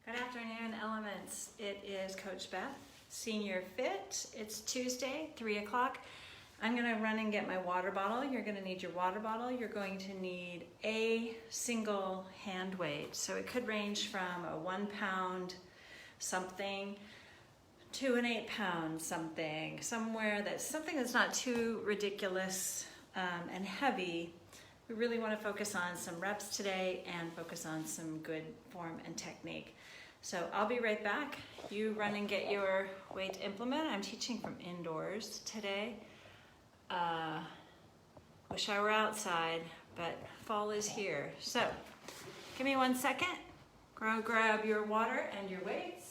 Good afternoon, Elements. It is Coach Beth, Senior Fit. It's Tuesday, 3 o'clock. I'm gonna run and get my water bottle. You're gonna need your water bottle. You're going to need a single hand weight. So it could range from a 1 pound something to an 8 pound something, something that's not too ridiculous and heavy. We really want to focus on some reps today and focus on some good form and technique. So I'll be right back. You run and get your weight implement. I'm teaching from indoors today. Wish I were outside, but fall is here. So give me 1 second. Go grab your water and your weights.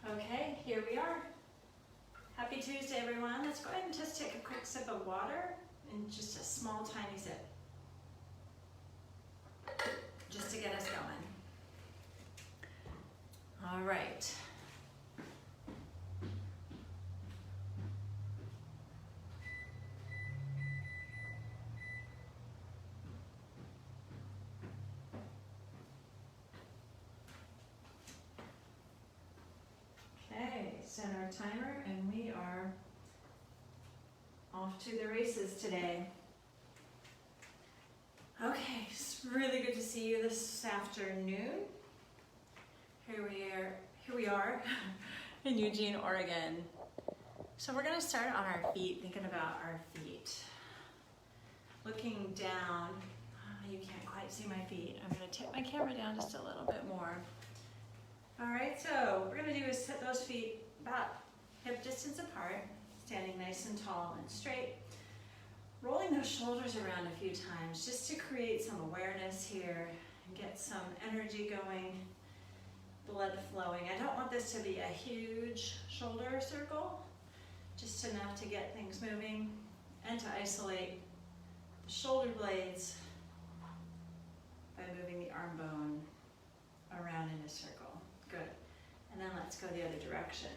Okay, here we are. Happy Tuesday, everyone. Let's go ahead and just take a quick sip of water, and just a small, tiny sip, just to get us going. All right. Okay, set our timer, and we are off to the races today. Okay, it's really good to see you this afternoon. Here we are in Eugene, Oregon. So we're gonna start on our feet, thinking about our feet. Looking down, you can't quite see my feet. I'm gonna tip my camera down just a little bit more. All right, so what we're gonna do is set those feet about hip distance apart, standing nice and tall and straight. Rolling those shoulders around a few times just to create some awareness here and get some energy going, blood flowing. I don't want this to be a huge shoulder circle, just enough to get things moving and to isolate the shoulder blades by moving the arm bone around in a circle. Good. And then let's go the other direction.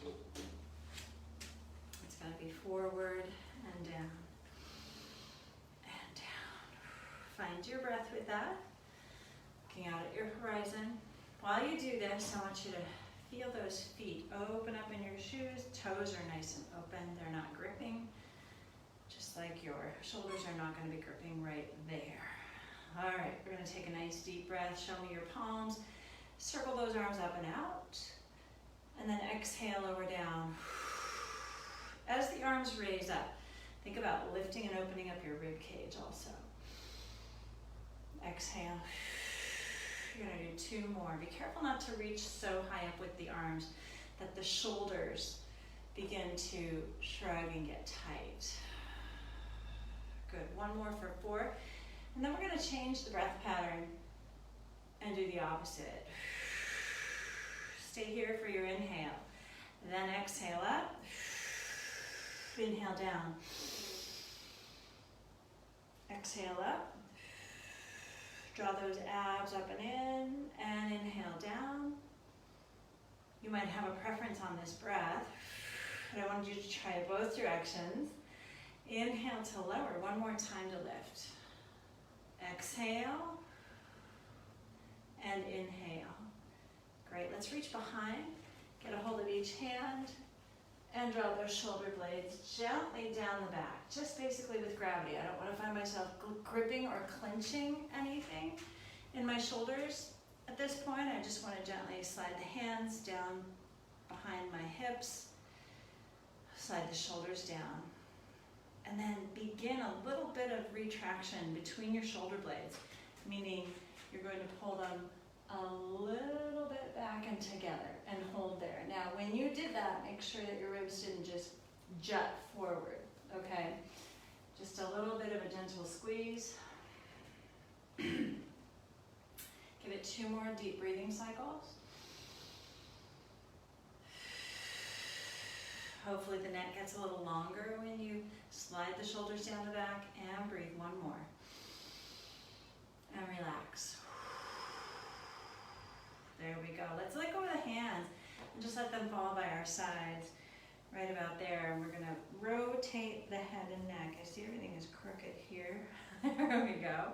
It's going to be forward and down. And down. Find your breath with that. Looking out at your horizon. While you do this, I want you to feel those feet open up in your shoes. Toes are nice and open. They're not gripping. Just like your shoulders are not going to be gripping right there. All right, we're going to take a nice deep breath. Show me your palms. Circle those arms up and out, and then exhale lower down. As the arms raise up, think about lifting and opening up your rib cage also. Exhale. You're gonna do 2 more. Be careful not to reach so high up with the arms that the shoulders begin to shrug and get tight. Good, 1 more for 4. And then we're gonna change the breath pattern and do the opposite. Stay here for your inhale. Then exhale up. Inhale down. Exhale up. Draw those abs up and in, and inhale down. You might have a preference on this breath, but I wanted you to try both directions. Inhale to lower. 1 more time to lift. Exhale. And inhale. Great, let's reach behind, get a hold of each hand, and draw those shoulder blades gently down the back, just basically with gravity. I don't want to find myself gripping or clenching anything. In my shoulders, at this point, I just want to gently slide the hands down behind my hips, slide the shoulders down, and then begin a little bit of retraction between your shoulder blades, meaning you're going to pull them a little bit back and together and hold there. Now, when you did that, make sure that your ribs didn't just jut forward, okay? Just a little bit of a gentle squeeze. Give it 2 more deep breathing cycles. Hopefully the neck gets a little longer when you slide the shoulders down the back, and breathe 1 more. And relax. There we go. Let's let go of the hands and just let them fall by our sides, right about there. And we're gonna rotate the head and neck. I see everything is crooked here. There we go.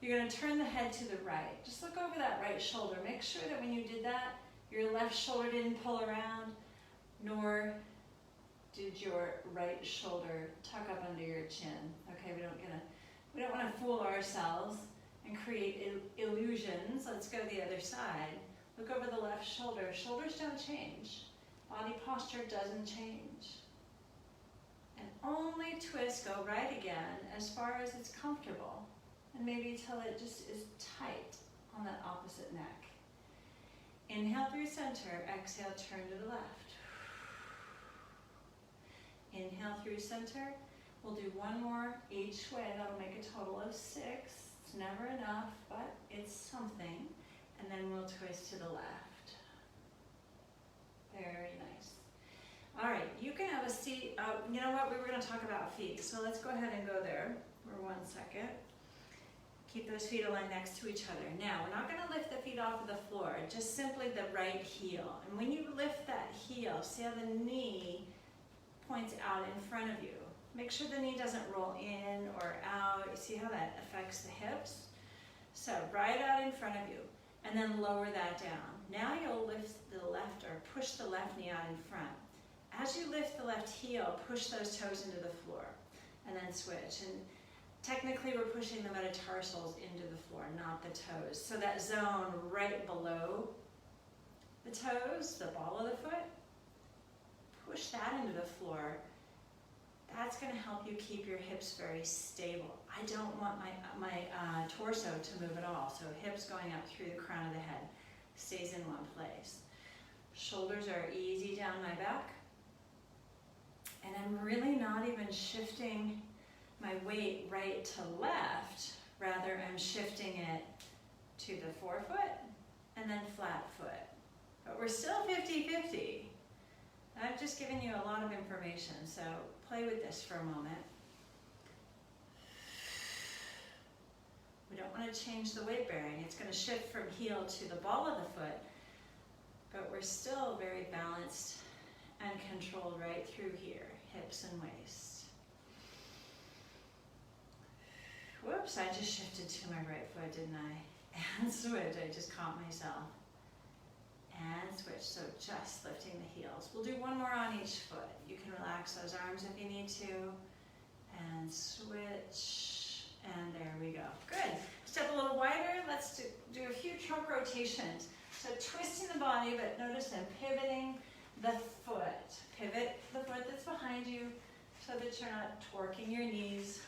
You're gonna turn the head to the right. Just look over that right shoulder. Make sure that when you did that, your left shoulder didn't pull around, nor did your right shoulder tuck up under your chin. Okay, we don't wanna fool ourselves and create illusions. Let's go the other side. Look over the left shoulder. Shoulders don't change. Body posture doesn't change. And only twist, go right again as far as it's comfortable. And maybe till it just is tight on that opposite neck. Inhale through center, exhale, turn to the left. Inhale through center. We'll do 1 more each way. That'll make a total of 6. It's never enough, but it's something. And then we'll twist to the left. Very nice. All right, you can have a seat. You know what? We were going to talk about feet, so let's go ahead and go there for 1 second. Keep those feet aligned next to each other. Now, we're not going to lift the feet off of the floor, just simply the right heel. And when you lift that heel, see how the knee points out in front of you. Make sure the knee doesn't roll in or out. You see how that affects the hips? So right out in front of you, and then lower that down. Now you'll lift the left, or push the left knee out in front. As you lift the left heel, push those toes into the floor, and then switch. And technically we're pushing the metatarsals into the floor, not the toes. So that zone right below the toes, the ball of the foot, push that into the floor. That's going to help you keep your hips very stable. I don't want my torso to move at all, so hips going up through the crown of the head stays in one place. Shoulders are easy down my back, and I'm really not even shifting my weight right to left, rather I'm shifting it to the forefoot and then flat foot. But we're still 50-50. I've just given you a lot of information, so play with this for a moment. We don't want to change the weight bearing. It's going to shift from heel to the ball of the foot, but we're still very balanced and controlled right through here, hips and waist. Whoops, I just shifted to my right foot, didn't I? And switch, I just caught myself. And switch, so just lifting the heels. We'll do 1 more on each foot. You can relax those arms if you need to. And switch, and there we go. Good. Step a little wider. Let's do a few trunk rotations. So twisting the body, but notice I'm pivoting the foot. Pivot the foot that's behind you so that you're not torquing your knees.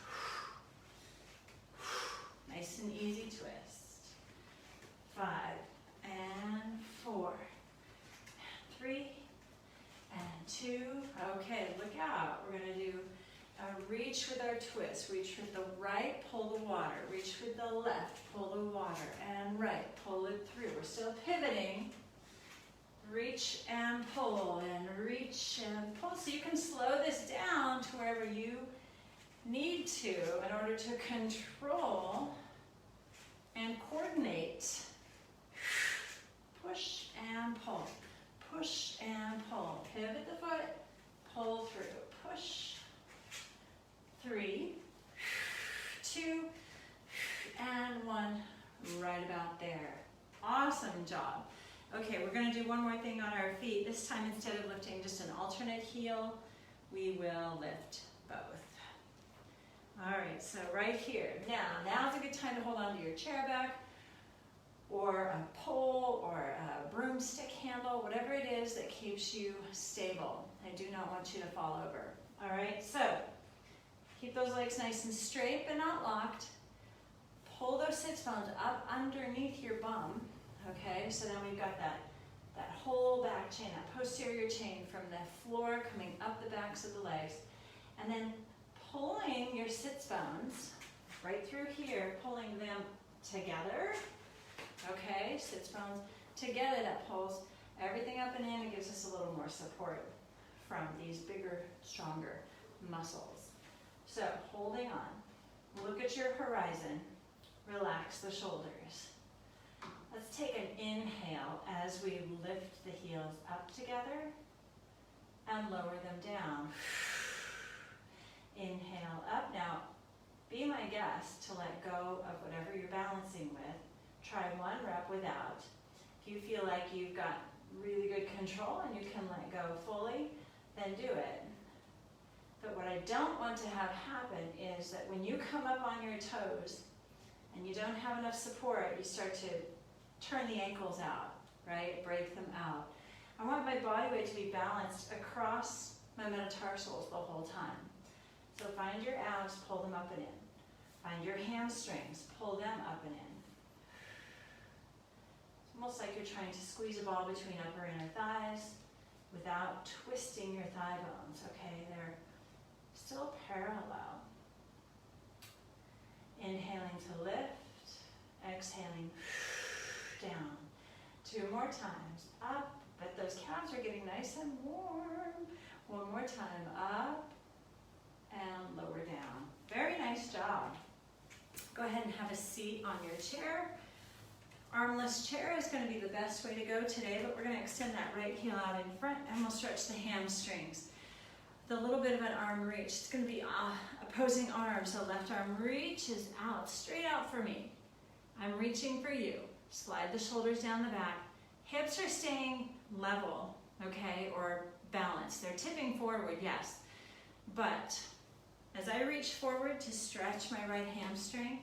Nice and easy twist. 5 and 4 and 3 and 2. Okay, look out. We're going to do a reach with our twist. Reach with the right, pull the water. Reach with the left, pull the water. And right, pull it through. We're still pivoting. Reach and pull, and reach and pull. So you can slow this down to wherever you need to in order to control and coordinate. Push and pull. Push and pull. Pivot the foot, pull through. Push. 3, 2, and 1. Right about there. Awesome job. Okay, we're going to do 1 more thing on our feet. This time, instead of lifting just an alternate heel, we will lift both. All right, so right here. Now's a good time to hold on to your chair back, or a pole or a broomstick handle, whatever it is that keeps you stable. I do not want you to fall over. All right, so keep those legs nice and straight but not locked. Pull those sits bones up underneath your bum, okay? So then we've got that whole back chain, that posterior chain from the floor coming up the backs of the legs. And then pulling your sits bones right through here, pulling them together, okay? Sits bones together, that pulls everything up and in. It gives us a little more support from these bigger, stronger muscles. So holding on, look at your horizon, relax the shoulders. Let's take an inhale as we lift the heels up together and lower them down. Inhale up. Now, be my guest to let go of whatever you're balancing with. Try one rep without. If you feel like you've got really good control and you can let go fully, then do it. But what I don't want to have happen is that when you come up on your toes and you don't have enough support, you start to turn the ankles out, right? Break them out. I want my body weight to be balanced across my metatarsals the whole time. So find your abs, pull them up and in. Find your hamstrings, pull them up and in. It's almost like you're trying to squeeze a ball between upper and inner thighs without twisting your thigh bones, okay? They're still parallel. Inhaling to lift, exhaling down. 2 more times, up, but those calves are getting nice and warm. 1 more time, up and lower down. Very nice job. Go ahead and have a seat on your chair. Armless chair is going to be the best way to go today, but we're going to extend that right heel out in front and we'll stretch the hamstrings. The little bit of an arm reach. It's going to be opposing arms. So left arm reaches out, straight out for me. I'm reaching for you. Slide the shoulders down the back. Hips are staying level, okay, or balanced. They're tipping forward, yes. But as I reach forward to stretch my right hamstring,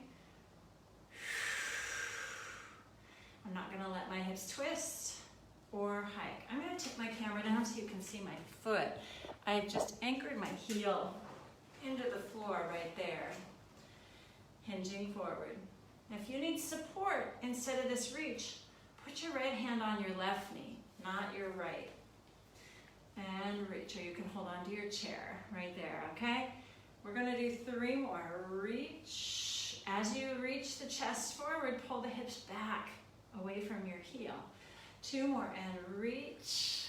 I'm not going to let my hips twist or hike. I'm going to take my camera down so you can see my foot. I've just anchored my heel into the floor right there, hinging forward. If you need support instead of this reach, put your right hand on your left knee, not your right. And reach, or you can hold on to your chair right there, okay? We're gonna do 3 more. Reach. As you reach the chest forward, pull the hips back away from your heel. 2 more, and reach.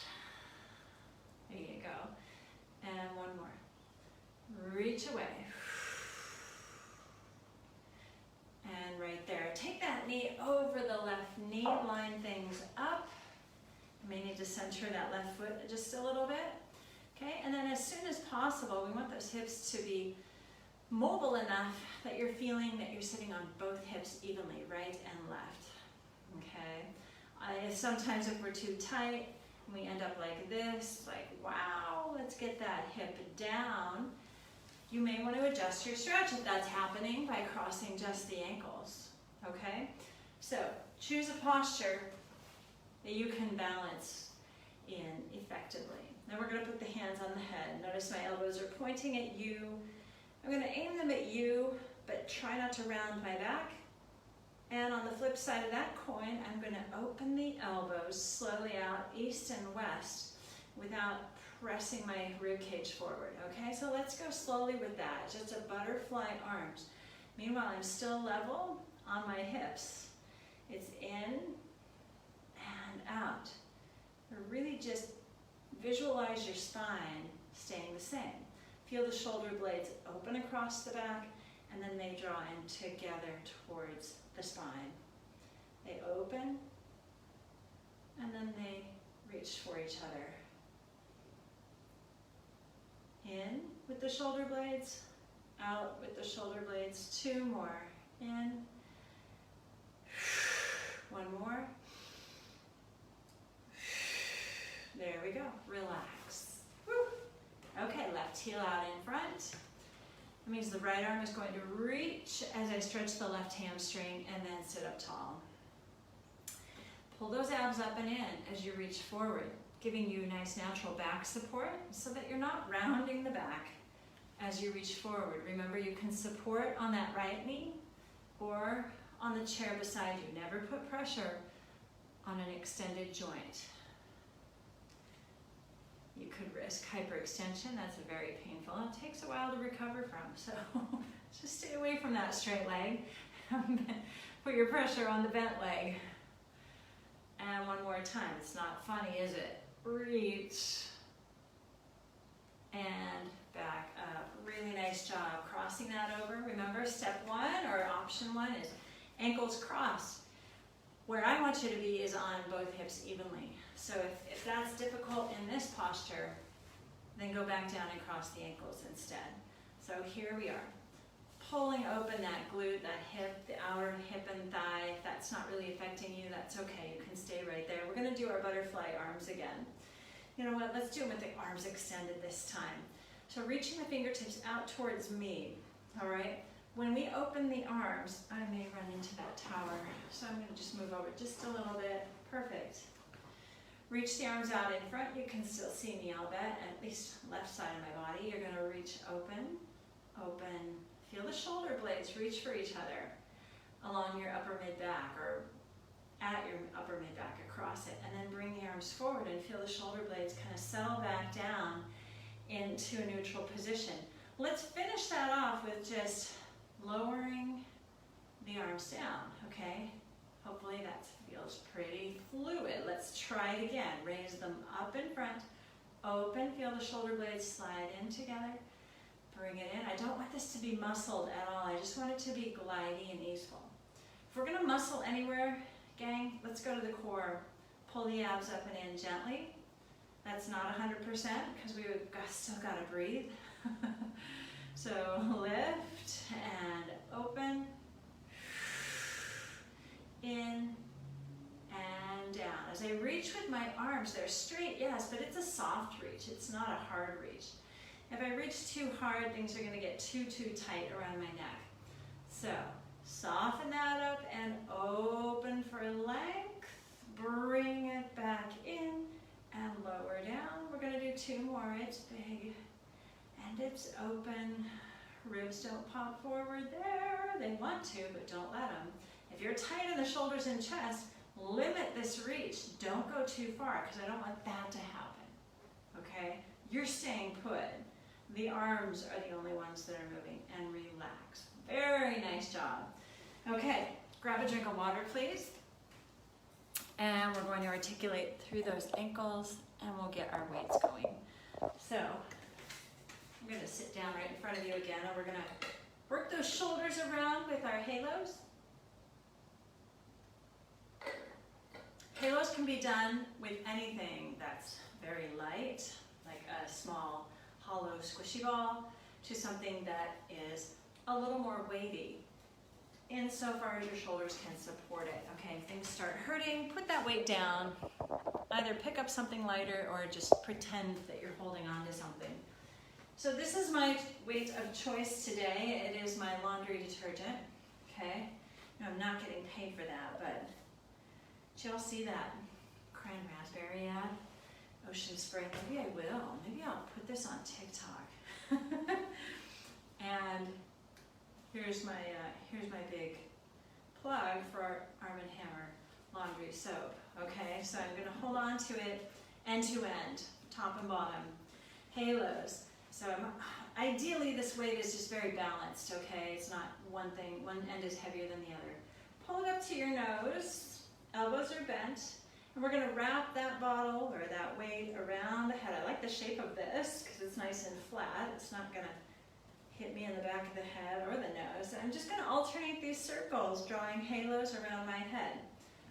There you go. And 1 more. Reach away. And right there. Take that knee over the left knee, line things up. You may need to center that left foot just a little bit. Okay, and then as soon as possible, we want those hips to be mobile enough that you're feeling that you're sitting on both hips evenly, right and left. Okay, sometimes if we're too tight, we end up like this, like, wow, let's get that hip down. You may want to adjust your stretch if that's happening by crossing just the ankles, okay? So choose a posture that you can balance in effectively. Now we're going to put the hands on the head. Notice my elbows are pointing at you. I'm going to aim them at you, but try not to round my back. And on the flip side of that coin, I'm going to open the elbows slowly out east and west without pressing my rib cage forward, okay? So let's go slowly with that, just a butterfly arms. Meanwhile, I'm still level on my hips. It's in and out. Really just visualize your spine staying the same. Feel the shoulder blades open across the back, and then they draw in together towards the spine. They open, and then they reach for each other. In with the shoulder blades, out with the shoulder blades. 2 more. In. 1 more. There we go. Relax. Woo. Okay, left heel out in front. That means the right arm is going to reach as I stretch the left hamstring and then sit up tall. Pull those abs up and in as you reach forward, giving you nice natural back support so that you're not rounding the back as you reach forward. Remember, you can support on that right knee or on the chair beside you. Never put pressure on an extended joint. You could risk hyperextension. That's very painful. It takes a while to recover from, so just stay away from that straight leg. Put your pressure on the bent leg. And one more time. It's not funny, is it? Reach and back up. Really nice job crossing that over. Remember, step one or option one is ankles crossed. Where I want you to be is on both hips evenly. So if that's difficult in this posture, then go back down and cross the ankles instead. So here we are. Pulling open that glute, that hip, the outer hip and thigh. If that's not really affecting you, that's okay. You can stay right there. We're going to do our butterfly arms again. You know what? Let's do them with the arms extended this time. So reaching the fingertips out towards me, all right? When we open the arms, I may run into that tower. So I'm going to just move over just a little bit. Perfect. Reach the arms out in front. You can still see me, I'll bet, at least left side of my body. You're going to reach open, open. Feel the shoulder blades reach for each other along your upper mid-back or at your upper mid-back across it. And then bring the arms forward and feel the shoulder blades kind of settle back down into a neutral position. Let's finish that off with just lowering the arms down, okay? Hopefully that feels pretty fluid. Let's try it again. Raise them up in front, open, feel the shoulder blades slide in together. Bring it in. I don't want this to be muscled at all. I just want it to be glidey and easeful. If we're going to muscle anywhere, gang, let's go to the core. Pull the abs up and in gently. That's not 100% because we've still got to breathe. So lift and open. In and down. As I reach with my arms, they're straight, yes, but it's a soft reach. It's not a hard reach. If I reach too hard, things are going to get too tight around my neck. So soften that up and open for length. Bring it back in and lower down. We're going to do two more. It's big and it's open. Ribs don't pop forward there. They want to, but don't let them. If you're tight in the shoulders and chest, limit this reach. Don't go too far because I don't want that to happen. Okay? You're staying put. The arms are the only ones that are moving, and relax. Very nice job. Okay, grab a drink of water, please. And we're going to articulate through those ankles, and we'll get our weights going. So, I'm going to sit down right in front of you again, and we're going to work those shoulders around with our halos. Halos can be done with anything that's very light, like a small hollow squishy ball, to something that is a little more weighty insofar as your shoulders can support it. Okay, if things start hurting, put that weight down. Either pick up something lighter or just pretend that you're holding on to something. So this is my weight of choice today. It is my laundry detergent, okay? No, I'm not getting paid for that, but did y'all see that cran raspberry ad? Ocean spray. Maybe I will. Maybe I'll put this on TikTok. And here's my big plug for our Arm & Hammer laundry soap. Okay, so I'm going to hold on to it end to end, top and bottom. Halos. So ideally this weight is just very balanced. Okay, it's not one thing. One end is heavier than the other. Pull it up to your nose. Elbows are bent. And we're going to wrap that bottle or that weight around the head. I like the shape of this because it's nice and flat. It's not going to hit me in the back of the head or the nose. I'm just going to alternate these circles, drawing halos around my head.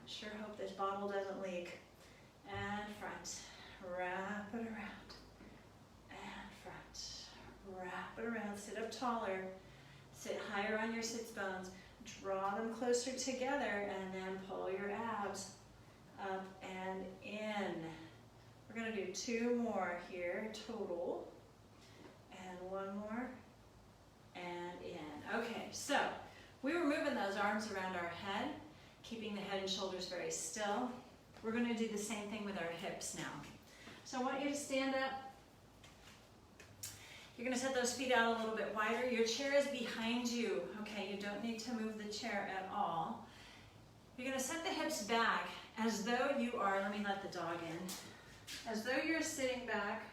Sure hope this bottle doesn't leak. And front. Wrap it around. And front. Wrap it around. Sit up taller. Sit higher on your sits bones. Draw them closer together and then pull your abs up and in. We're going to do two more here total. And one more. And in. Okay, so we were moving those arms around our head, keeping the head and shoulders very still. We're going to do the same thing with our hips now. So I want you to stand up. You're going to set those feet out a little bit wider. Your chair is behind you. Okay, you don't need to move the chair at all. You're going to set the hips back as though you are, let me let the dog in, as though you're sitting back,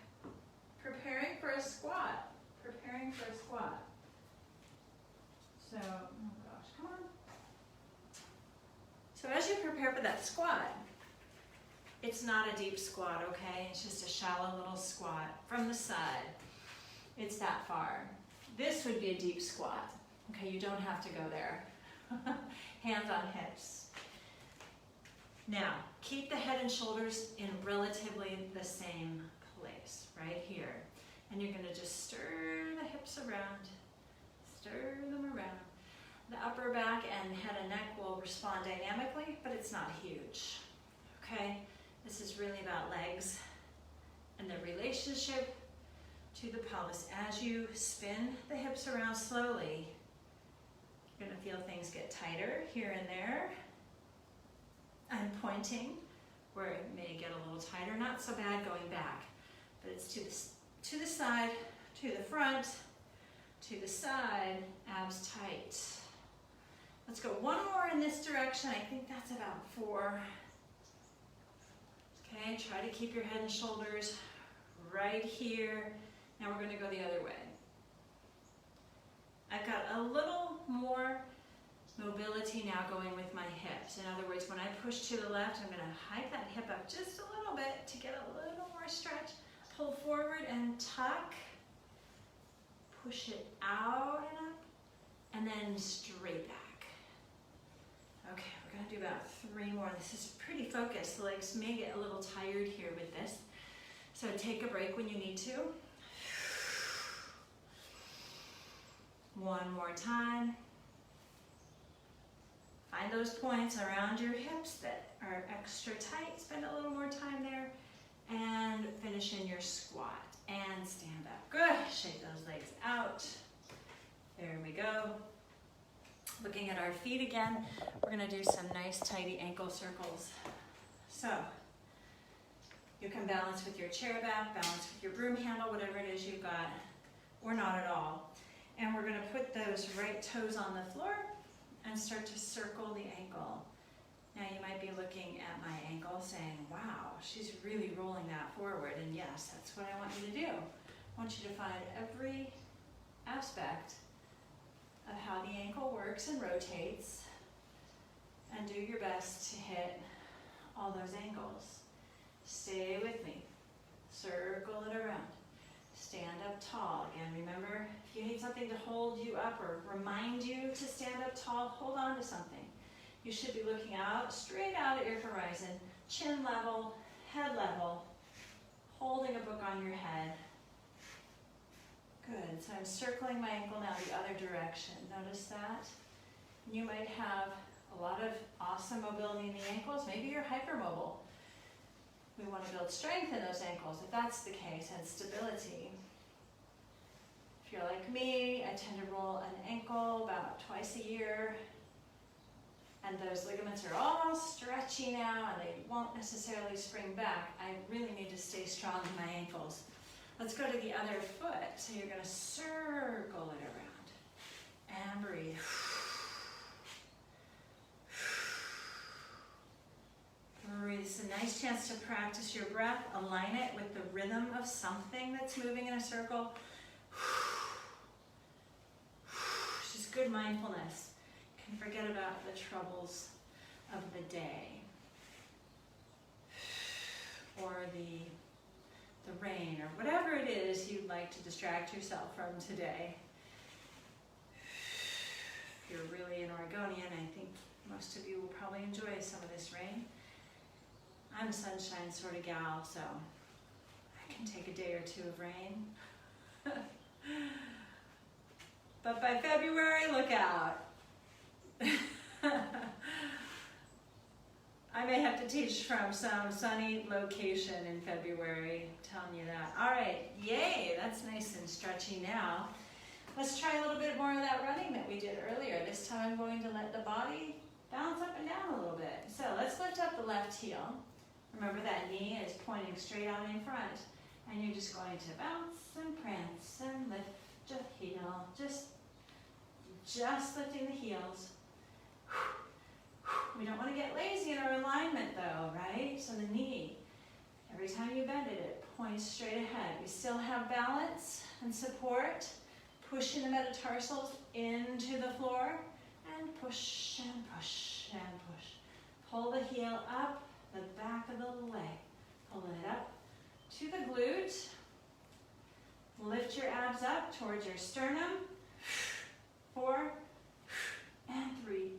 preparing for a squat. Preparing for a squat. So, oh gosh, come on. So as you prepare for that squat, it's not a deep squat, okay? It's just a shallow little squat from the side. It's that far. This would be a deep squat. Okay, you don't have to go there. Hands on hips. Now, keep the head and shoulders in relatively the same place, right here. And you're gonna just stir the hips around, stir them around. The upper back and head and neck will respond dynamically, but it's not huge, okay? This is really about legs and the relationship to the pelvis. As you spin the hips around slowly, you're gonna feel things get tighter here and there. I'm pointing where it may get a little tighter, not so bad going back, but it's to the side, to the front, to the side, abs tight. Let's go one more in this direction. I think that's about 4. Okay, try to keep your head and shoulders right here. Now we're going to go the other way. I've got a little more mobility now going with my hips. In other words, when I push to the left, I'm going to hike that hip up just a little bit to get a little more stretch. Pull forward and tuck. Push it out and up, and then straight back. Okay, we're going to do about 3 more. This is pretty focused. The legs may get a little tired here with this. So take a break when you need to. One more time. Find those points around your hips that are extra tight. Spend a little more time there. And finish in your squat. And stand up. Good. Shake those legs out. There we go. Looking at our feet again, we're going to do some nice tidy ankle circles. So, you can balance with your chair back, balance with your broom handle, whatever it is you've got, or not at all. And we're going to put those right toes on the floor and start to circle the ankle. Now you might be looking at my ankle saying, wow, she's really rolling that forward. And yes, that's what I want you to do. I want you to find every aspect of how the ankle works and rotates, and do your best to hit all those angles. Stay with me. Circle it around. Stand up tall. Again, remember, if you need something to hold you up or remind you to stand up tall, hold on to something. You should be looking out, straight out at your horizon, chin level, head level, holding a book on your head. Good, so I'm circling my ankle now the other direction. Notice that? You might have a lot of awesome mobility in the ankles. Maybe you're hypermobile. We want to build strength in those ankles, if that's the case, and stability. If you're like me, I tend to roll an ankle about twice a year, and those ligaments are all stretchy now, and they won't necessarily spring back. I really need to stay strong in my ankles. Let's go to the other foot. So you're going to circle it around and breathe. Breathe. It's a nice chance to practice your breath. Align it with the rhythm of something that's moving in a circle. Just good mindfulness. You can forget about the troubles of the day or the rain, or whatever it is you'd like to distract yourself from today. If you're really an Oregonian, I think most of you will probably enjoy some of this rain. I'm a sunshine sort of gal, so I can take a day or two of rain. But by February, look out. I may have to teach from some sunny location in February, I'm telling you that. All right, yay, that's nice and stretchy now. Let's try a little bit more of that running that we did earlier. This time I'm going to let the body bounce up and down a little bit. So let's lift up the left heel. Remember that knee is pointing straight out in front, and you're just going to bounce and prance and lift the heel, just lifting the heels. We don't want to get lazy in our alignment though, right? So the knee, every time you bend it, it points straight ahead. We still have balance and support, pushing the metatarsals into the floor, and push and push and push. Pull the heel up the back of the leg. Pull it up to the glute. Lift your abs up towards your sternum. 4 and 3.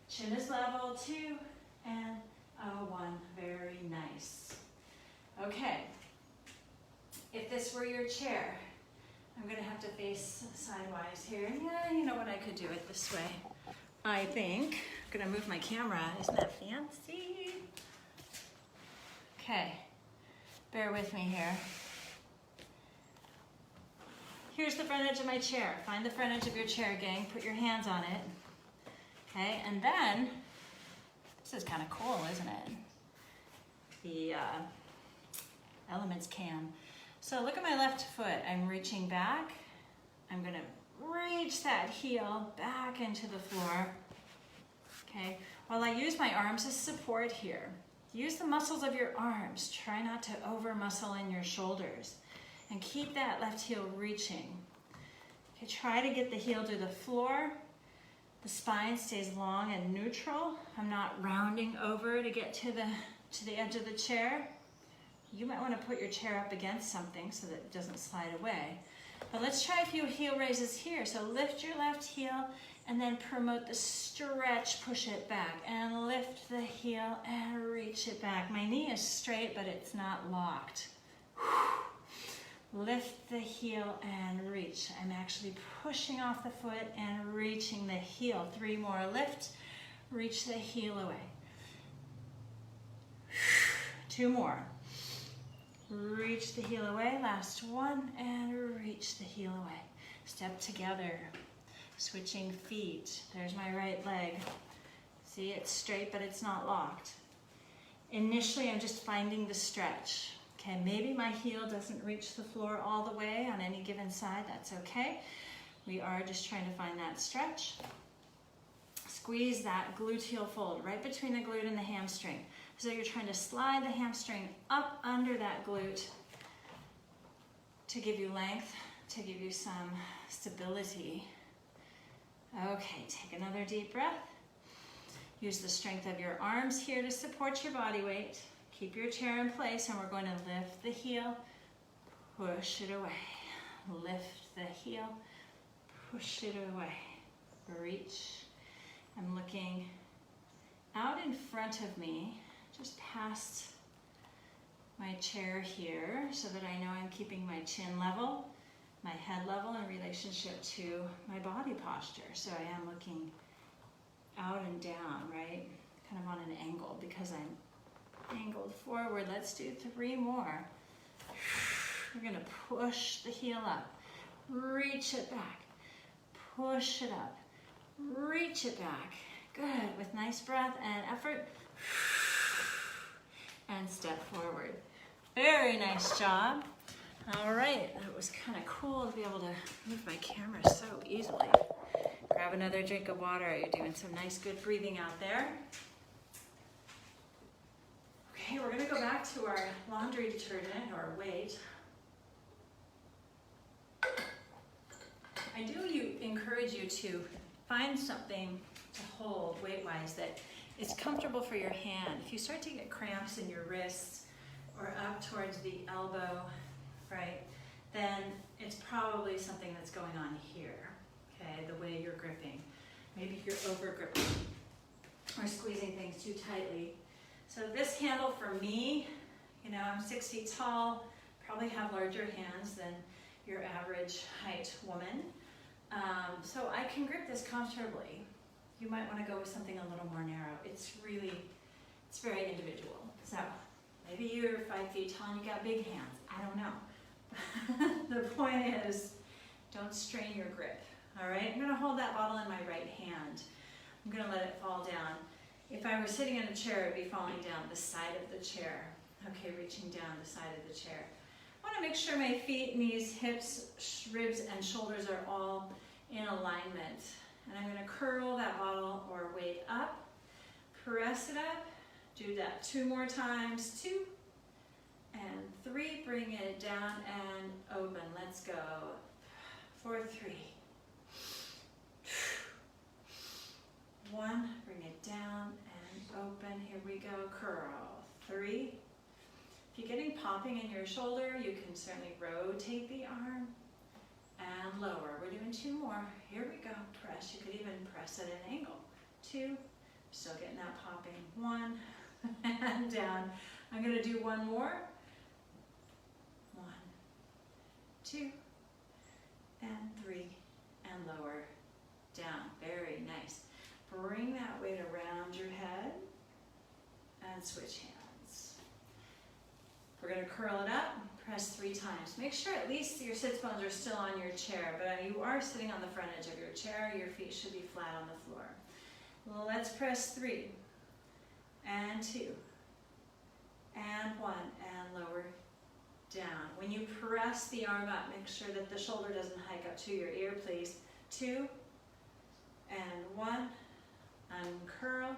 Chin is level. 2 and 1. Very nice. Okay. If this were your chair, I'm going to have to face sidewise here. Yeah, you know what, I could do it this way. I think. I'm going to move my camera. Isn't that fancy? Okay. Bear with me here. Here's the front edge of my chair. Find the front edge of your chair, gang. Put your hands on it. Okay, and then, this is kind of cool, isn't it? The Elements cam. So look at my left foot. I'm reaching back. I'm gonna reach that heel back into the floor. Okay, while I use my arms as support here. Use the muscles of your arms. Try not to over muscle in your shoulders. And keep that left heel reaching. Okay, try to get the heel to the floor. The spine stays long and neutral. I'm not rounding over to get to the edge of the chair. You might want to put your chair up against something so that it doesn't slide away. But let's try a few heel raises here. So lift your left heel and then promote the stretch, push it back, and lift the heel and reach it back. My knee is straight, but it's not locked. Lift the heel and reach. I'm actually pushing off the foot and reaching the heel. 3 more. Lift, reach the heel away. 2 more. Reach the heel away. Last 1 and reach the heel away. Step together. Switching feet. There's my right leg. See, it's straight, but it's not locked. Initially, I'm just finding the stretch. Okay, maybe my heel doesn't reach the floor all the way on any given side. That's okay. We are just trying to find that stretch. Squeeze that gluteal fold right between the glute and the hamstring. So you're trying to slide the hamstring up under that glute to give you length, to give you some stability. Okay, take another deep breath. Use the strength of your arms here to support your body weight. Keep your chair in place, and we're going to lift the heel, push it away. Lift the heel, push it away. Reach. I'm looking out in front of me, just past my chair here, so that I know I'm keeping my chin level, my head level in relationship to my body posture. So I am looking out and down, right? Kind of on an angle because I'm angled forward. Let's do 3 more. We're going to push the heel up, reach it back, push it up, reach it back. Good. With nice breath and effort. And step forward. Very nice job. All right. It was kind of cool to be able to move my camera so easily. Grab another drink of water. You're doing some nice, good breathing out there. Okay, we're going to go back to our laundry detergent or weight. I do encourage you to find something to hold weight-wise that is comfortable for your hand. If you start to get cramps in your wrists or up towards the elbow, right, then it's probably something that's going on here, okay, the way you're gripping. Maybe you're over-gripping or squeezing things too tightly. So this handle for me, you know, I'm 6 feet tall, probably have larger hands than your average height woman. So I can grip this comfortably. You might want to go with something a little more narrow. It's very individual. So maybe you're 5 feet tall and you got big hands. I don't know. The point is, don't strain your grip. All right, I'm going to hold that bottle in my right hand. I'm going to let it fall down. If I were sitting in a chair, it would be falling down the side of the chair. Okay, reaching down the side of the chair. I want to make sure my feet, knees, hips, ribs, and shoulders are all in alignment. And I'm going to curl that bottle or weight up, press it up, do that 2 more times, 2 and 3, bring it down and open. Let's go. 4, 3. 1, bring it down and open. Here we go, curl. 3. If you're getting popping in your shoulder, you can certainly rotate the arm and lower. We're doing 2 more. Here we go, press. You could even press at an angle. 2, still getting that popping. 1, and down. I'm gonna do 1 more. 1, 2, and 3, and lower, down. Very nice. Bring that weight around your head and switch hands. We're going to curl it up, press 3 times. Make sure at least your sits bones are still on your chair, but you are sitting on the front edge of your chair. Your feet should be flat on the floor. Well, let's press 3 and 2 and 1 and lower down. When you press the arm up, make sure that the shoulder doesn't hike up to your ear, please. 2 and 1. Uncurl.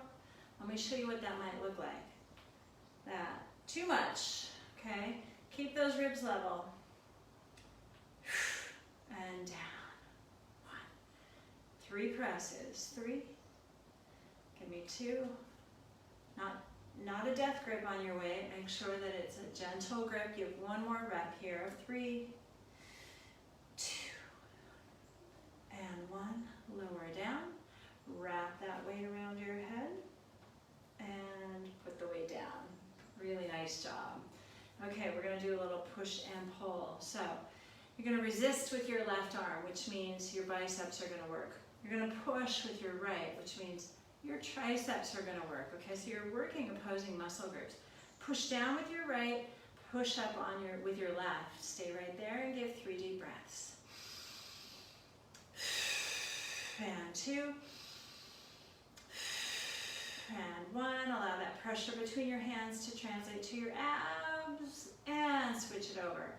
Let me show you what that might look like. That. Too much. Okay? Keep those ribs level. And down. 1. 3 presses. 3. Give me 2. Not a death grip on your weight. Make sure that it's a gentle grip. Give 1 more rep here. 3. 2. And 1. Lower down. Wrap that weight around your head and put the weight down. Really nice job. Okay, we're going to do a little push and pull. So you're going to resist with your left arm, which means your biceps are going to work. You're going to push with your right, which means your triceps are going to work. Okay, so you're working opposing muscle groups. Push down with your right, push up on with your left. Stay right there and give 3 deep breaths. And 2. And 1, allow that pressure between your hands to translate to your abs and switch it over.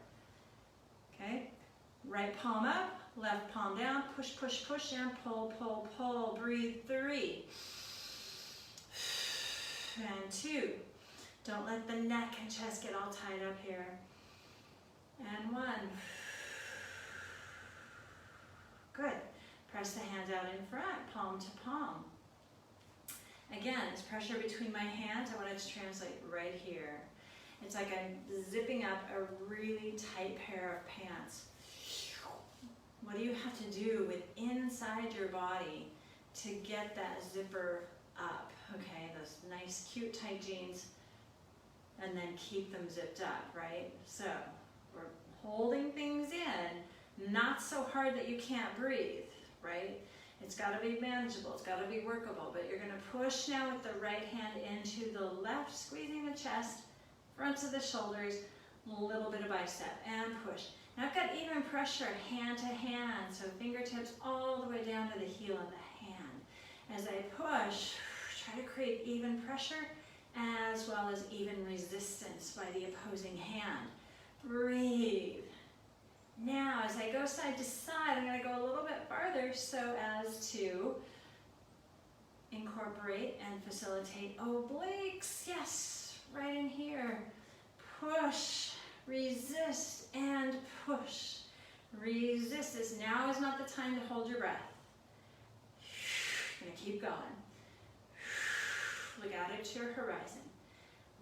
Okay, right palm up, left palm down, push, push, push, and pull, pull, pull. Breathe. 3 and 2. Don't let the neck and chest get all tied up here. And 1. Good. Press the hands out in front, palm to palm. Again, it's pressure between my hands. I want it to translate right here. It's like I'm zipping up a really tight pair of pants. What do you have to do with inside your body to get that zipper up? Okay, those nice, cute, tight jeans, and then keep them zipped up, right? So we're holding things in, not so hard that you can't breathe, right? It's got to be manageable, it's got to be workable, but you're going to push now with the right hand into the left, squeezing the chest, fronts of the shoulders, a little bit of bicep, and push. Now I've got even pressure hand to hand, so fingertips all the way down to the heel of the hand. As I push, try to create even pressure as well as even resistance by the opposing hand. Breathe. Now, as I go side to side, I'm going to go a little bit farther so as to incorporate and facilitate obliques. Yes, right in here. Push, resist, and push. Resist. Now is not the time to hold your breath. You're going to keep going. Look out at your horizon.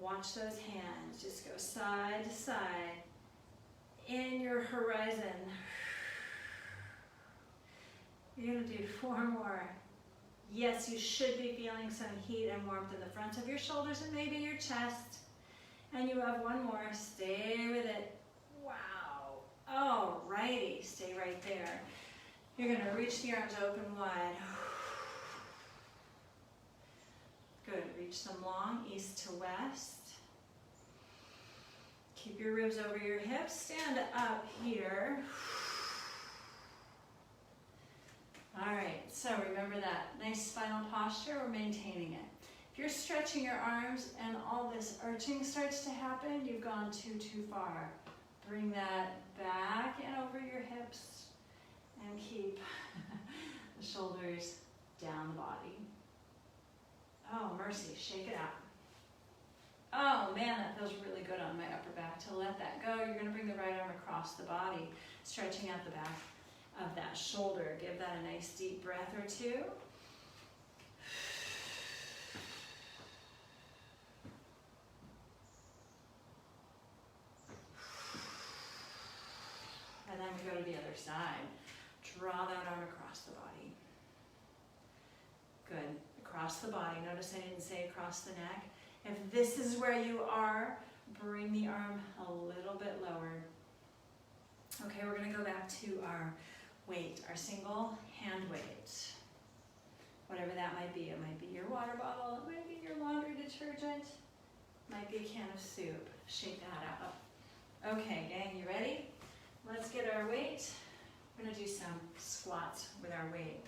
Watch those hands. Just go side to side. In your horizon. You're going to do 4 more. Yes, you should be feeling some heat and warmth in the front of your shoulders and maybe your chest. And you have 1 more. Stay with it. Wow. Alrighty. Stay right there. You're going to reach the arms open wide. Good. Reach them long, east to west. Keep your ribs over your hips. Stand up here. All right, so remember that nice spinal posture, we're maintaining it. If you're stretching your arms and all this arching starts to happen, you've gone too far. Bring that back and over your hips and keep the shoulders down the body. Oh, mercy, shake it out. Oh man, that feels really good on my upper back. To let that go, you're gonna bring the right arm across the body, stretching out the back of that shoulder. Give that a nice deep breath or two. And then we go to the other side. Draw that arm across the body. Good. Across the body. Notice I didn't say across the neck. If this is where you are, bring the arm a little bit lower. Okay, we're going to go back to our weight, our single hand weight. Whatever that might be. It might be your water bottle. It might be your laundry detergent. It might be a can of soup. Shake that out. Okay, gang, you ready? Let's get our weight. We're going to do some squats with our weight.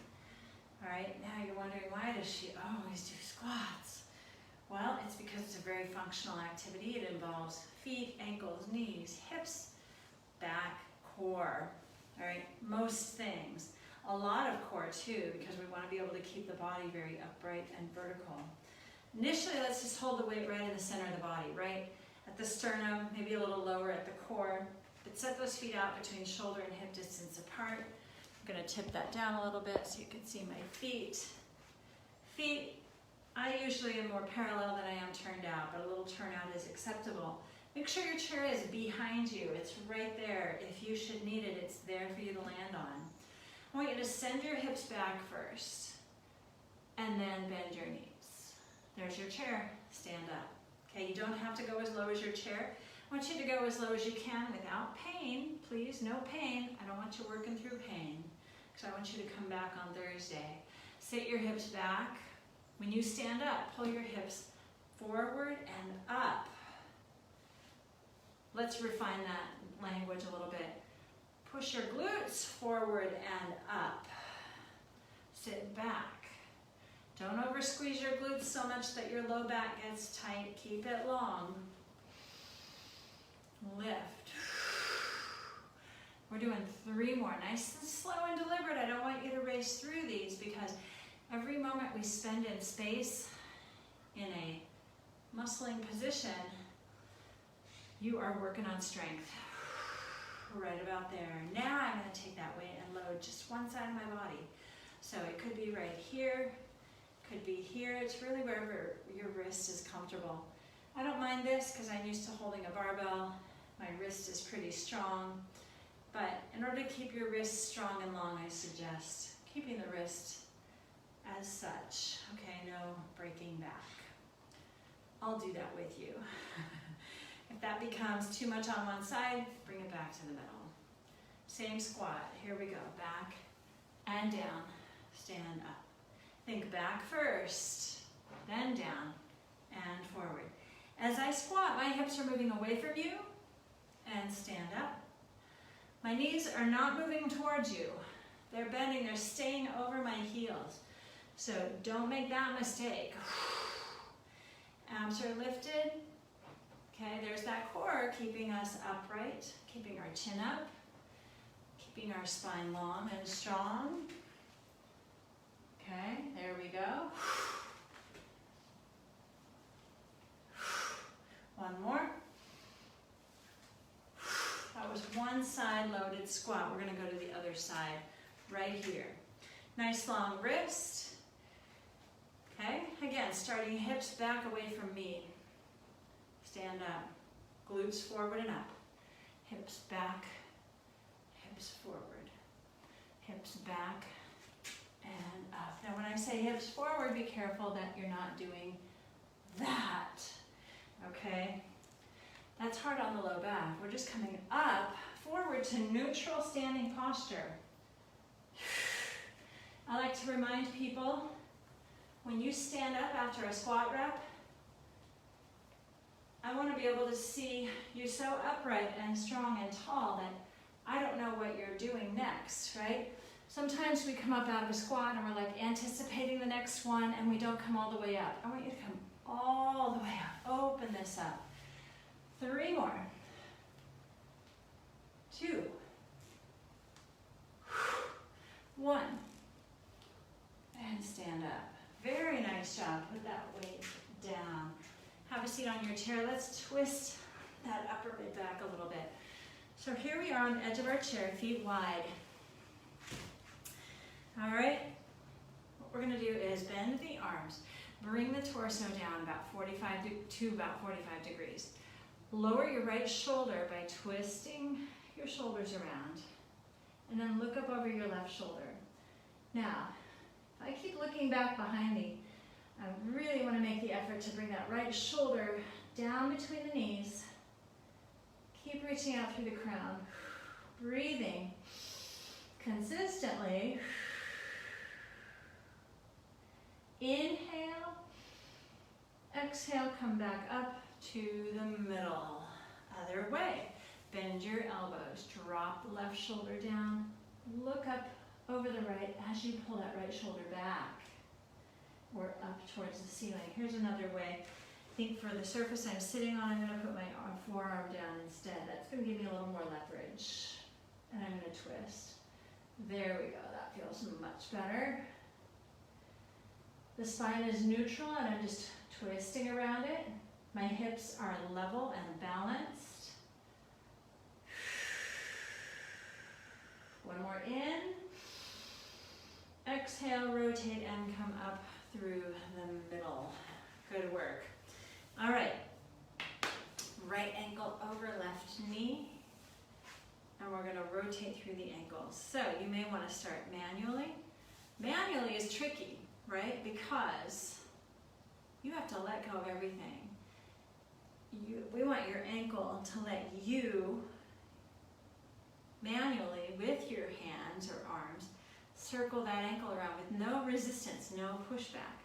All right, now you're wondering, why does she always do squats? Well, it's because it's a very functional activity. It involves feet, ankles, knees, hips, back, core. All right, most things. A lot of core too, because we want to be able to keep the body very upright and vertical. Initially, let's just hold the weight right in the center of the body, right at the sternum, maybe a little lower at the core. But set those feet out between shoulder and hip distance apart. I'm going to tip that down a little bit so you can see my feet. Feet, I usually am more parallel than I am turned out, but a little turnout is acceptable. Make sure your chair is behind you. It's right there. If you should need it, it's there for you to land on. I want you to send your hips back first, and then bend your knees. There's your chair. Stand up. Okay, you don't have to go as low as your chair. I want you to go as low as you can without pain. Please, no pain. I don't want you working through pain, because I want you to come back on Thursday. Sit your hips back. When you stand up, pull your hips forward and up. Let's refine that language a little bit. Push your glutes forward and up. Sit back. Don't over squeeze your glutes so much that your low back gets tight. Keep it long. Lift. We're doing 3 more. Nice and slow and deliberate. I don't want you to race through these, because every moment we spend in space in a muscling position, you are working on strength. Right about there. Now I'm going to take that weight and load just one side of my body. So it could be right here, could be here. It's really wherever your wrist is comfortable. I don't mind this because I'm used to holding a barbell. My wrist is pretty strong. But in order to keep your wrist strong and long, I suggest keeping the wrist as such. Okay, no breaking back. I'll do that with you. If that becomes too much on one side, bring it back to the middle. Same squat. Here we go. Back and down. Stand up. Think back first, then down and forward. As I squat, my hips are moving away from you, and stand up. My knees are not moving towards you. They're bending, they're staying over my heels. So don't make that mistake. Abs are lifted. Okay, there's that core keeping us upright, keeping our chin up, keeping our spine long and strong. Okay, there we go. One more. That was one side loaded squat. We're going to go to the other side right here. Nice long wrist. Okay, again, starting hips back away from me. Stand up. Glutes forward and up. Hips back, hips forward. Hips back and up. Now when I say hips forward, be careful that you're not doing that. Okay? That's hard on the low back. We're just coming up, forward to neutral standing posture. I like to remind people, when you stand up after a squat rep, I want to be able to see you so upright and strong and tall that I don't know what you're doing next, right? Sometimes we come up out of a squat and we're like anticipating the next one and we don't come all the way up. I want you to come all the way up. Open this up. 3 more. 2. 1. And stand up. Very nice job. Put that weight down. Have a seat on your chair. Let's twist that upper mid back a little bit. So here we are on the edge of our chair, feet wide. All right, what we're gonna do is bend the arms, bring the torso down about 45 degrees. Lower your right shoulder by twisting your shoulders around, and then look up over your left shoulder. Now, if I keep looking back behind me, I really wanna make the effort to bring that right shoulder down between the knees. Keep reaching out through the crown, breathing consistently. Inhale, exhale, come back up to the middle. Other way, bend your elbows, drop the left shoulder down, look up over the right as you pull that right shoulder back or up towards the ceiling. Here's another way. I think for the surface I'm sitting on, I'm gonna put my forearm down instead. That's gonna give me a little more leverage. And I'm gonna twist. There we go, that feels much better. The spine is neutral and I'm just twisting around it. My hips are level and balanced. One more in. Exhale, rotate and come up through the middle. Good work. All right. Right ankle over left knee. And we're going to rotate through the ankles. So you may want to start manually. Manually is tricky, right? Because you have to let go of everything. We want your ankle to let you manually, with your hands or arms, circle that ankle around with no resistance, no pushback,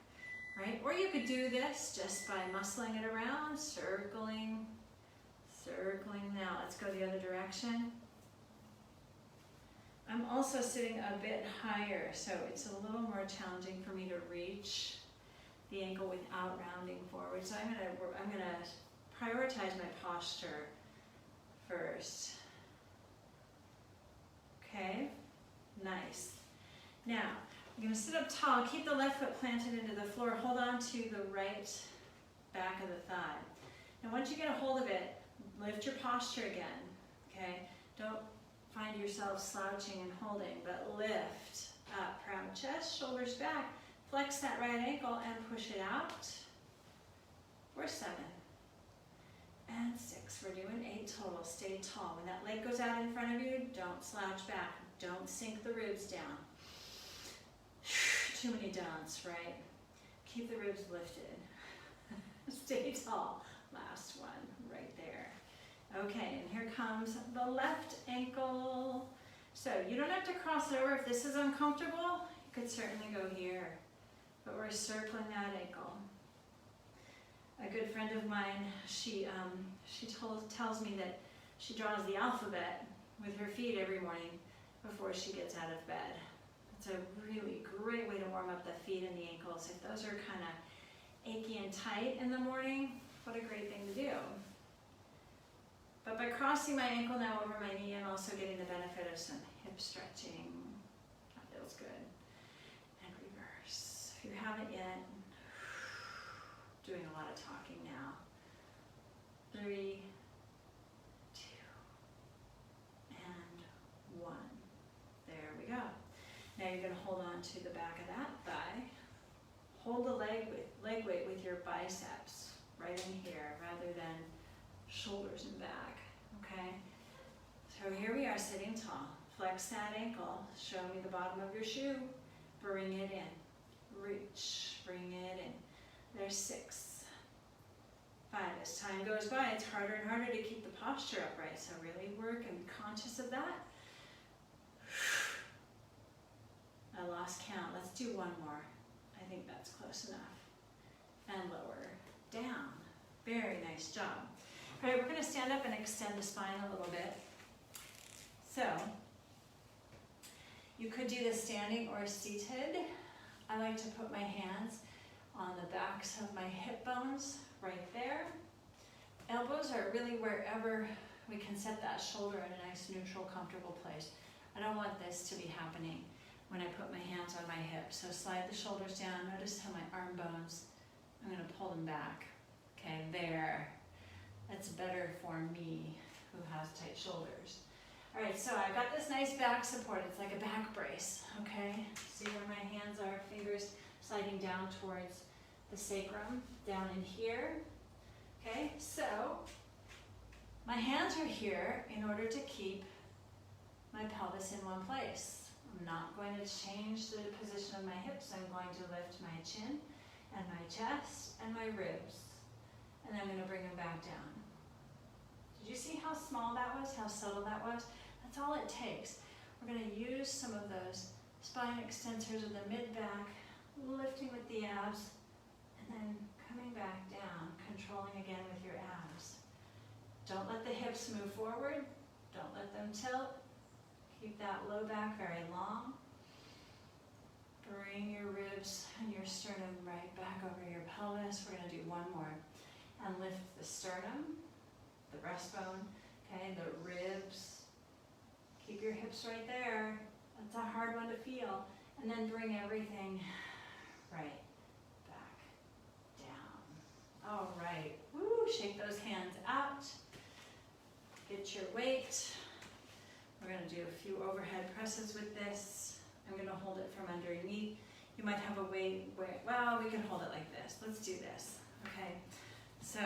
right? Or you could do this just by muscling it around, circling, circling. Now let's go the other direction. I'm also sitting a bit higher, so it's a little more challenging for me to reach the ankle without rounding forward. So I'm gonna prioritize my posture first. Okay, nice. Now, I'm gonna sit up tall, keep the left foot planted into the floor, hold on to the right back of the thigh. Now once you get a hold of it, lift your posture again, okay? Don't find yourself slouching and holding, but lift up, proud chest, shoulders back, flex that right ankle and push it out. For 7 and 6. We're doing 8 total. Stay tall. When that leg goes out in front of you, don't slouch back. Don't sink the ribs down. Too many don'ts, right? Keep the ribs lifted. Stay tall. Last one, right there. Okay, and here comes the left ankle. So you don't have to cross over. If this is uncomfortable, you could certainly go here. But we're circling that ankle. A good friend of mine, she tells me that she draws the alphabet with her feet every morning before she gets out of bed. It's a really great way to warm up the feet and the ankles. If those are kind of achy and tight in the morning, what a great thing to do. But by crossing my ankle now over my knee, I'm also getting the benefit of some hip stretching. That feels good. And reverse. If you haven't yet, doing a lot of talking now. 3, 2, and 1. There we go. Now you're going to hold on to the back of that thigh. Hold the leg weight with your biceps right in here rather than shoulders and back, okay? So here we are sitting tall. Flex that ankle. Show me the bottom of your shoe. Bring it in. Reach. Bring it in. There's 6. 5. As time goes by, it's harder and harder to keep the posture upright, so really work and be conscious of that. I lost count. Let's do one more. I think that's close enough. And lower down. Very nice job. All right, we're going to stand up and extend the spine a little bit. So, You could do this standing or seated. I like to put my hands on the backs of my hip bones right there. Elbows are really wherever we can set that shoulder in a nice neutral, comfortable place. I don't want this to be happening when I put my hands on my hips. So slide the shoulders down. Notice how my arm bones, I'm gonna pull them back. Okay, there. That's better for me who has tight shoulders. All right, so I've got this nice back support. It's like a back brace, okay? See where my hands are, fingers sliding down towards the sacrum, down in here. Okay, so my hands are here in order to keep my pelvis in one place. I'm not going to change the position of my hips. I'm going to lift my chin and my chest and my ribs. And I'm going to bring them back down. Did you see how small that was? How subtle that was? That's all it takes. We're going to use some of those spine extensors of the mid-back, lifting with the abs, and then coming back down, controlling again with your abs. Don't let the hips move forward. Don't let them tilt. Keep that low back very long. Bring your ribs and your sternum right back over your pelvis. We're going to do one more. And lift the sternum, the breastbone, okay, the ribs. Keep your hips right there. That's a hard one to feel. And then bring everything right back down. All right. Woo, shake those hands out. Get your weight. We're going to do a few overhead presses with this. I'm going to hold it from underneath. You might have a weight where, well, we can hold it like this. Let's do this, okay? So,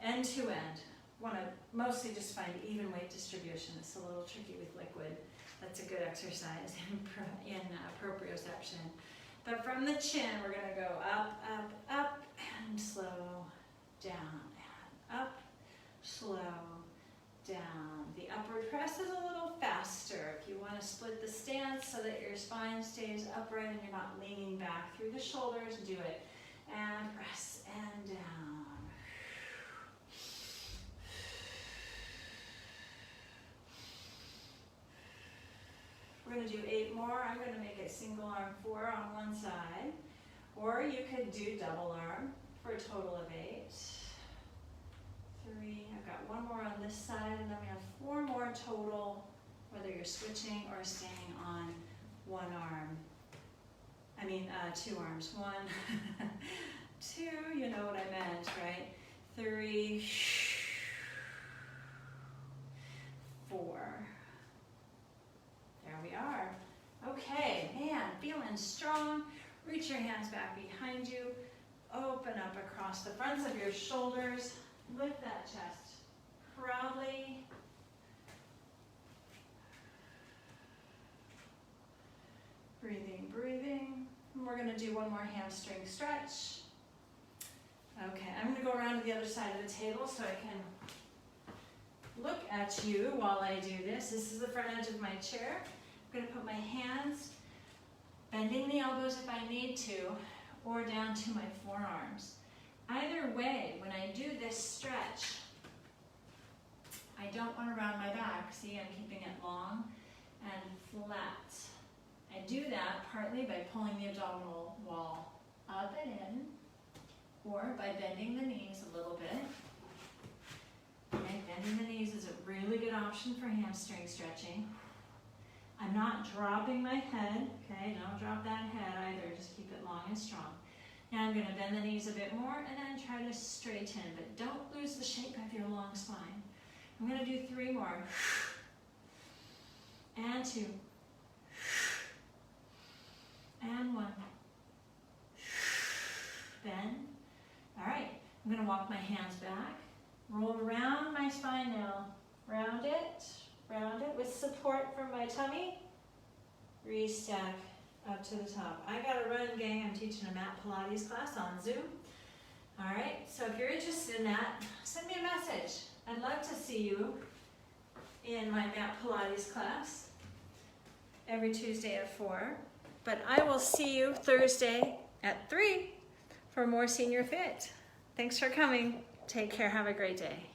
end to end. Want to mostly just find even weight distribution. It's a little tricky with liquid. That's a good exercise in proprioception. But from the chin, we're going to go up, up, up, and slow down, and up, slow down. The upward press is a little faster. If you want to split the stance so that your spine stays upright and you're not leaning back through the shoulders, do it. And press and down. We're going to do 8 more. I'm going to make a single arm 4 on one side. Or you could do double arm for a total of 8. 3. I've got 1 more on this side, and then we have 4 more total, whether you're switching or staying on 1 arm. I mean, 2 arms. 1, 2, you know what I meant, right? 3, 4. There we are. Okay, man, feeling strong. Reach your hands back behind you. Open up across the fronts of your shoulders. Lift that chest proudly. Breathing, breathing. And we're going to do 1 more hamstring stretch. Okay, I'm going to go around to the other side of the table so I can look at you while I do this. This is the front edge of my chair. I'm going to put my hands, bending the elbows if I need to, or down to my forearms. Either way, when I do this stretch, I don't want to round my back. See, I'm keeping it long and flat. I do that partly by pulling the abdominal wall up and in, or by bending the knees a little bit. Okay, bending the knees is a really good option for hamstring stretching. I'm not dropping my head, okay? Don't drop that head either, just keep it long and strong. Now I'm going to bend the knees a bit more and then try to straighten, but don't lose the shape of your long spine. I'm going to do 3 more. And 2. And 1. Bend. All right, I'm going to walk my hands back. Roll around my spine now. Round it with support from my tummy. Restack up to the top. I gotta run, gang. I'm teaching a mat Pilates class on Zoom. All right, so if you're interested in that, send me a message. I'd love to see you in my mat Pilates class every Tuesday at 4. But I will see you Thursday at 3 for more Senior Fit. Thanks for coming. Take care. Have a great day.